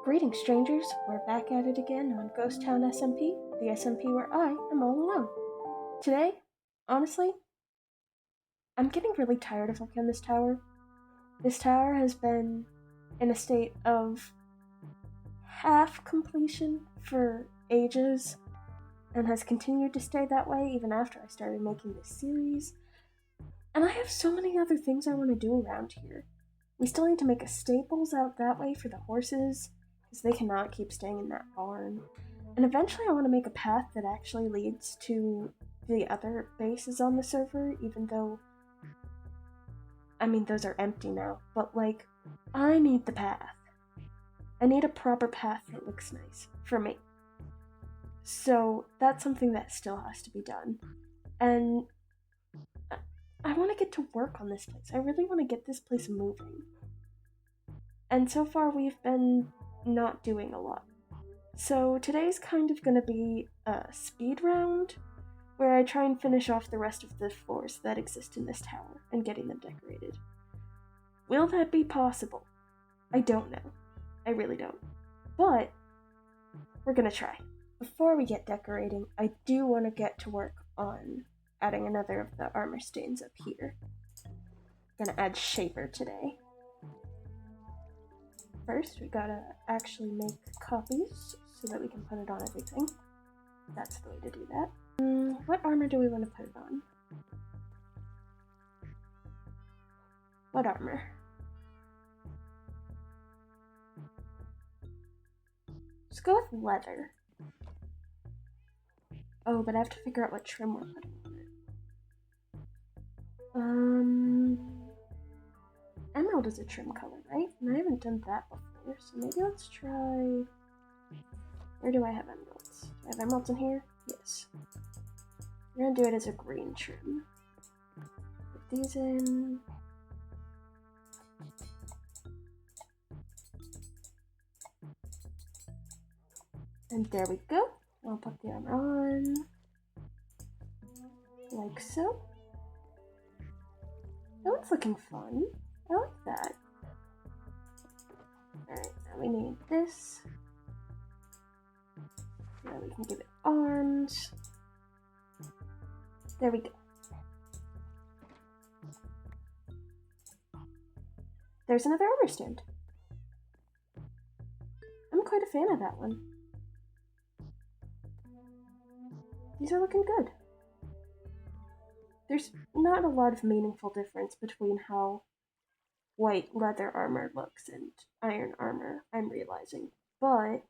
Greetings, strangers. We're back at it again on Ghost Town SMP, the SMP where I am all alone. Today, honestly, I'm getting really tired of looking at this tower. This tower has been in a state of half completion for ages and has continued to stay that way even after I started making this series. And I have so many other things I want to do around here. We still need to make a stables out that way for the horses, because they cannot keep staying in that barn. And eventually I want to make a path that actually leads to the other bases on the server, even though, those are empty now. But, I need the path. I need a proper path that looks nice for me. So that's something that still has to be done. And I want to get to work on this place. I really want to get this place moving. And so far we've been not doing a lot. So today's kind of going to be a speed round where I try and finish off the rest of the floors that exist in this tower and getting them decorated. Will that be possible? I don't know. I really don't. But we're going to try. Before we get decorating, I do want to get to work on adding another of the armor stains up here. I'm going to add Shaper today. First, we gotta actually make copies so that we can put it on everything. That's the way to do that. What armor do we want to put it on? What armor? Let's go with leather. Oh, but I have to figure out what trim we're putting on it. Emerald is a trim color, right? And I haven't done that before, so maybe let's try... Where do I have emeralds? Do I have emeralds in here? Yes. We're gonna do it as a green trim. Put these in. And there we go. I'll put the armor on. Like so. That one's looking fun. I like that. Alright, now we need this. Now we can give it arms. There we go. There's another armor stand. I'm quite a fan of that one. These are looking good. There's not a lot of meaningful difference between how white leather armor looks and iron armor, I'm realizing, but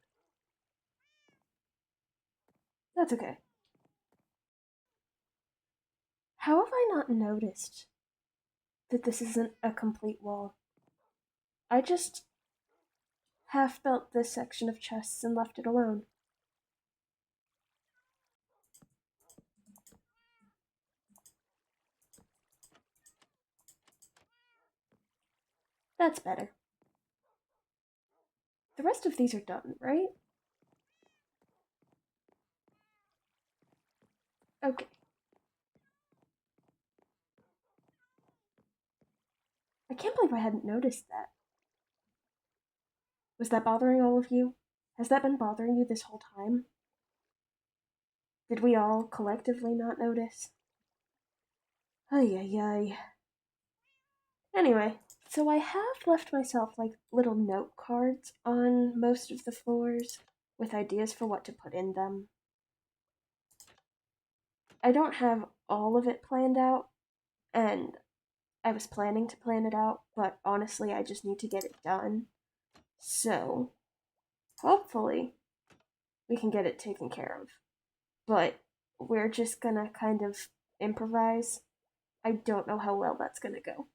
that's okay. How have I not noticed that this isn't a complete wall? I just half built this section of chests and left it alone. That's better. The rest of these are done, right? Okay. I can't believe I hadn't noticed that. Was that bothering all of you? Has that been bothering you this whole time? Did we all collectively not notice? Ay ay ay. Anyway, so I have left myself little note cards on most of the floors with ideas for what to put in them. I don't have all of it planned out, and I was planning to plan it out, but honestly, I just need to get it done. So, hopefully, we can get it taken care of. But we're just gonna kind of improvise. I don't know how well that's gonna go.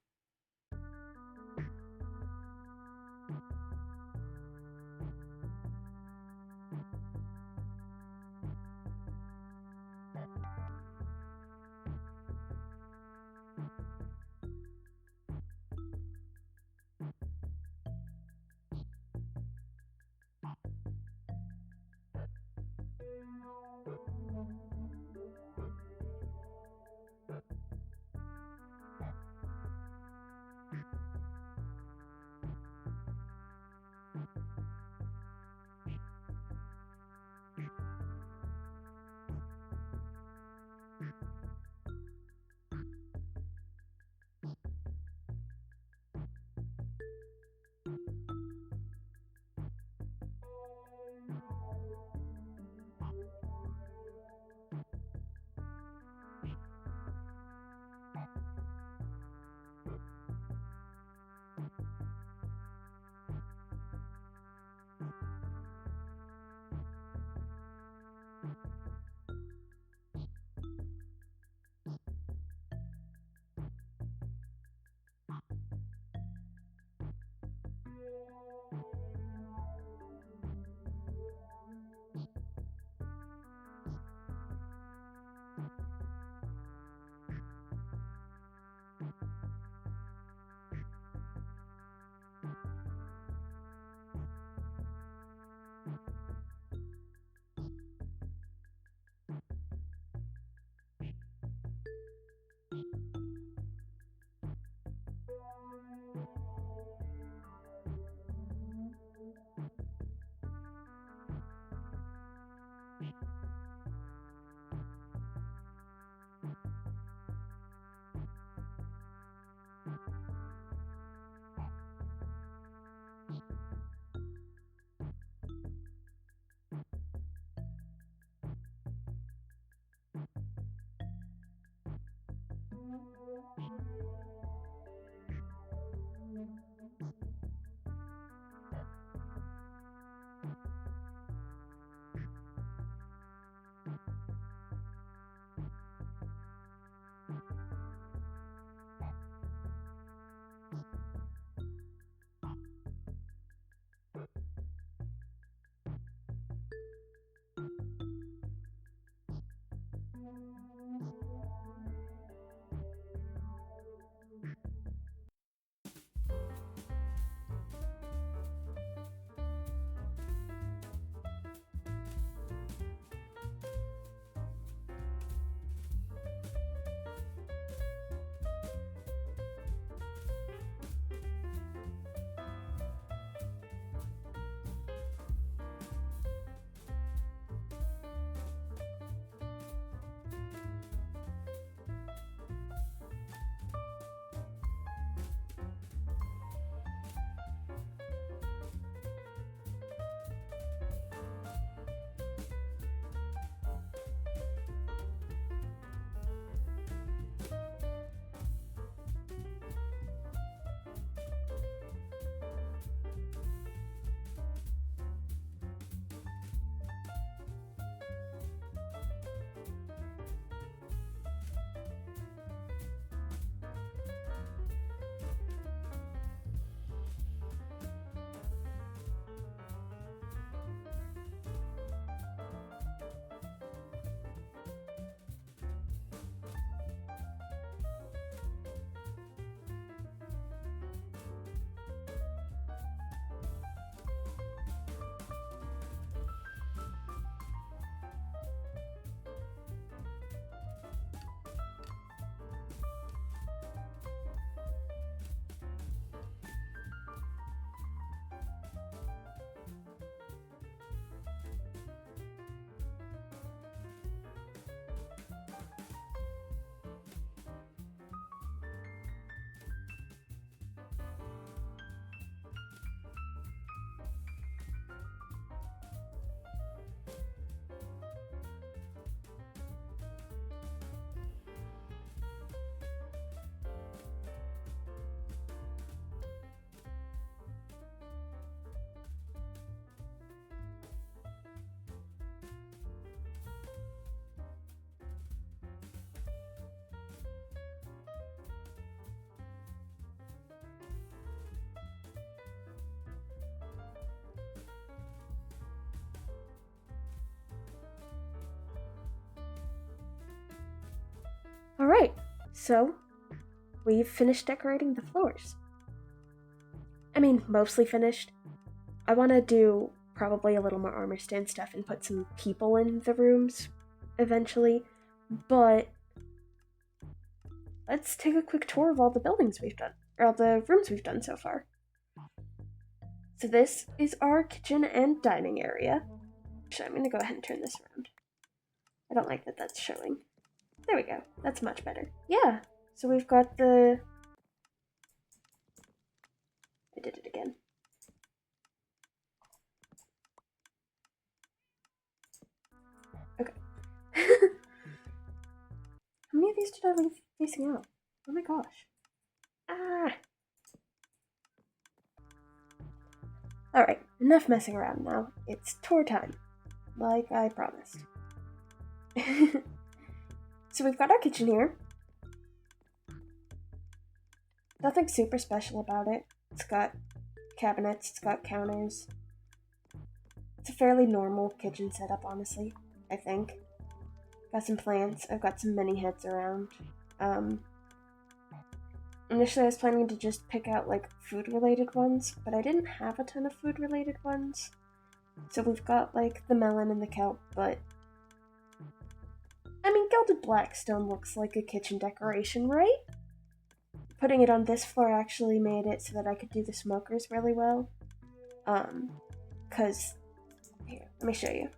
Alright, so we've finished decorating the floors. I mean, mostly finished. I want to do probably a little more armor stand stuff and put some people in the rooms eventually, but let's take a quick tour of all the buildings we've done, or all the rooms we've done so far. So this is our kitchen and dining area. Actually, I'm going to go ahead and turn this around. I don't like that that's showing. There we go. That's much better. Yeah. So we've got the... I did it again. Okay. How many of these did I leave facing out? Oh my gosh. Ah! Alright, enough messing around now. It's tour time. Like I promised. So we've got our kitchen here. Nothing super special about it. It's got cabinets, it's got counters. It's a fairly normal kitchen setup, honestly, I think. Got some plants, I've got some mini heads around. Initially I was planning to just pick out like food-related ones, but I didn't have a ton of food-related ones. So we've got like the melon and the kelp, but I mean, gilded blackstone looks like a kitchen decoration, right? Putting it on this floor actually made it so that I could do the smokers really well. Cause, here, let me show you.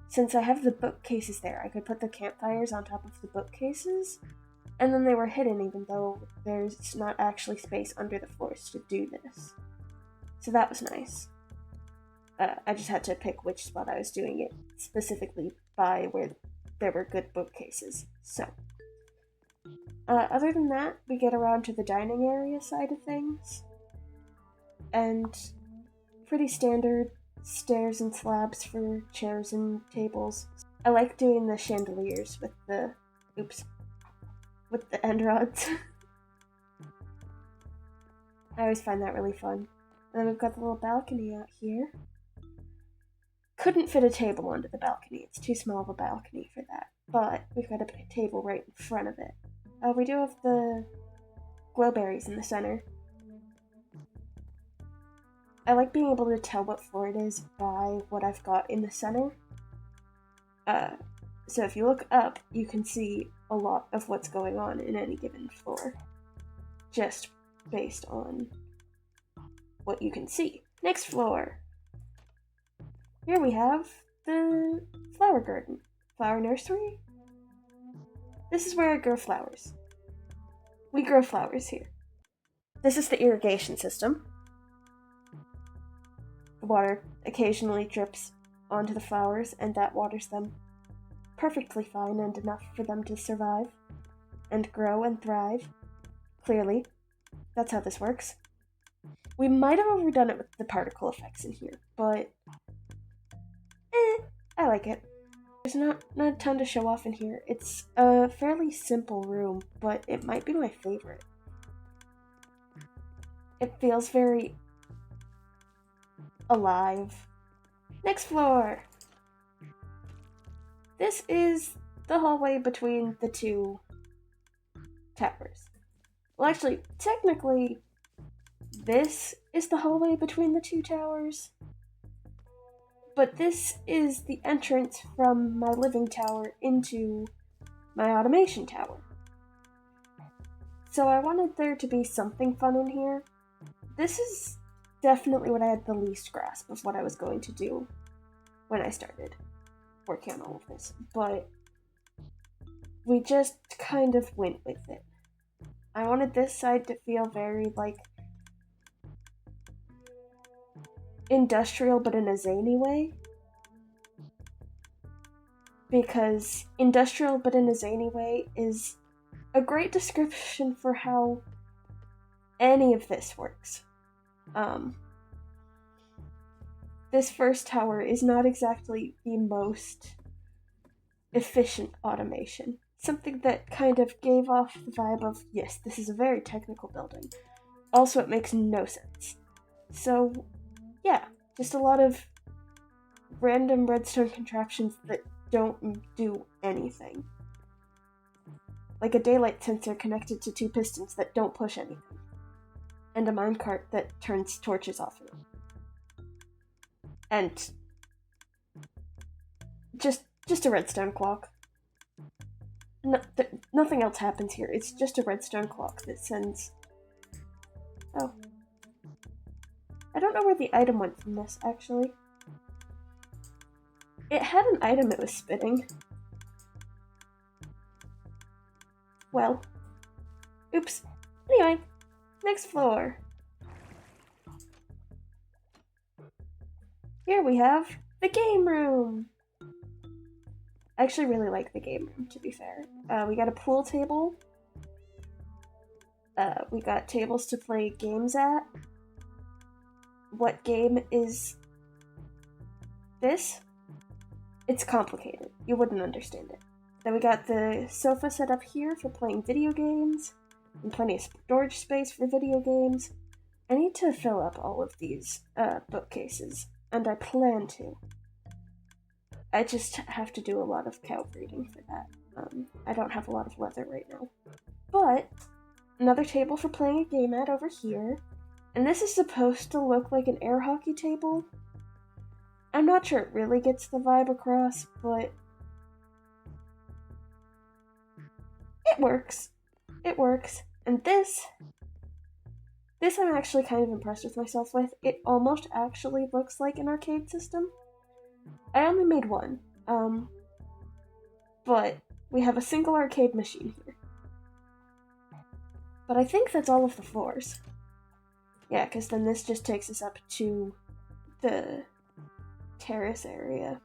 Since I have the bookcases there, I could put the campfires on top of the bookcases, and then they were hidden even though there's not actually space under the floors to do this. So that was nice. I just had to pick which spot I was doing it specifically by where there were good bookcases. So, other than that, we get around to the dining area side of things. And pretty standard stairs and slabs for chairs and tables. I like doing the chandeliers with the, with the end rods. I always find that really fun. And then we've got the little balcony out here. Couldn't fit a table onto the balcony. It's too small of a balcony for that. But we've got a table right in front of it. We do have the glowberries in the center. I like being able to tell what floor it is by what I've got in the center. So if you look up, you can see a lot of what's going on in any given floor. Just based on what you can see. Next floor. Here we have the flower garden. Flower nursery? This is where I grow flowers. We grow flowers here. This is the irrigation system. The water occasionally drips onto the flowers, and that waters them perfectly fine and enough for them to survive and grow and thrive. Clearly, that's how this works. We might have overdone it with the particle effects in here, but I like it. There's not a ton to show off in here. It's a fairly simple room, but it might be my favorite. It feels very alive. Next floor! This is the hallway between the two towers. Well, actually, technically, this is the hallway between the two towers. But this is the entrance from my living tower into my automation tower. So I wanted there to be something fun in here. This is definitely what I had the least grasp of what I was going to do when I started working on all of this. But we just kind of went with it. I wanted this side to feel very, like, industrial, but in a zany way. Because industrial, but in a zany way is a great description for how any of this works. This first tower is not exactly the most efficient automation. Something that kind of gave off the vibe of, yes, this is a very technical building. Also, it makes no sense. So, yeah, just a lot of random redstone contraptions that don't do anything. like a daylight sensor connected to 2 pistons that don't push anything, and a minecart that turns torches off and on. And just a redstone clock. Nothing else happens here. It's just a redstone clock that sends... Oh. I don't know where the item went from this, actually. It had an item it was spitting. Well. Oops. Anyway, next floor. Here we have the game room. I actually really like the game room, to be fair. We got a pool table. We got tables to play games at. What game is this? It's complicated. You wouldn't understand it. Then we got the sofa set up here for playing video games, and plenty of storage space for video games. I need to fill up all of these bookcases, and I plan to. I just have to do a lot of cow breeding for that. I don't have a lot of leather right now. But, another table for playing a game at over here. And this is supposed to look like an air hockey table. I'm not sure it really gets the vibe across, but it works. It works. And this I'm actually kind of impressed with myself with. It almost actually looks like an arcade system. I only made one, but we have a single arcade machine here. But I think that's all of the floors. Yeah, because then this just takes us up to the terrace area.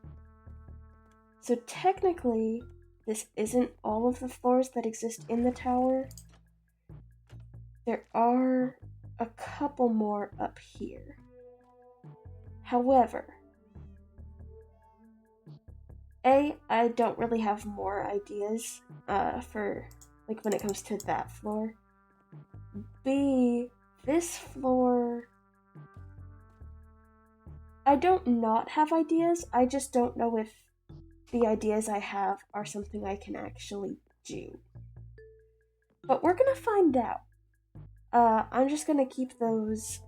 So technically, this isn't all of the floors that exist in the tower. There are a couple more up here. However, I don't really have more ideas for, like, when it comes to that floor. B, this floor, I don't not have ideas, I just don't know if the ideas I have are something I can actually do. But we're gonna find out. I'm just gonna keep those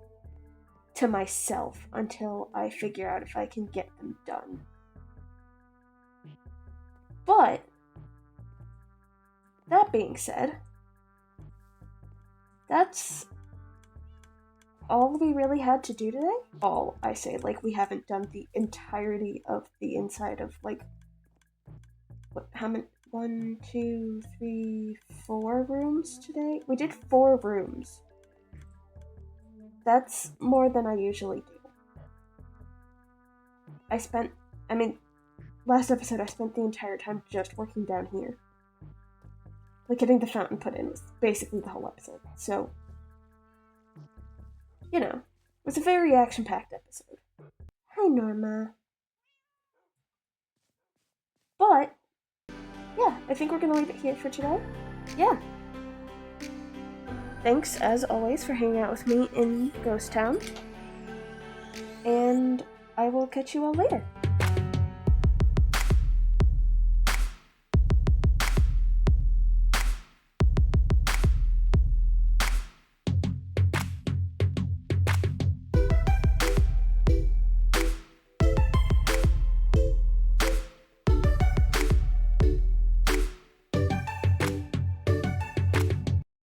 to myself until I figure out if I can get them done. But, that being said, that's all we really had to do today. All, I say, like, we haven't done the entirety of the inside of, like, how many? 1, 2, 3, 4 rooms today? We did 4 rooms. That's more than I usually do. Last episode I spent the entire time just working down here. Like, getting the fountain put in was basically the whole episode. So, you know, it was a very action-packed episode. Hi, Norma. But, yeah, I think we're gonna leave it here for today. Yeah. Thanks, as always, for hanging out with me in Ghost Town. And I will catch you all later.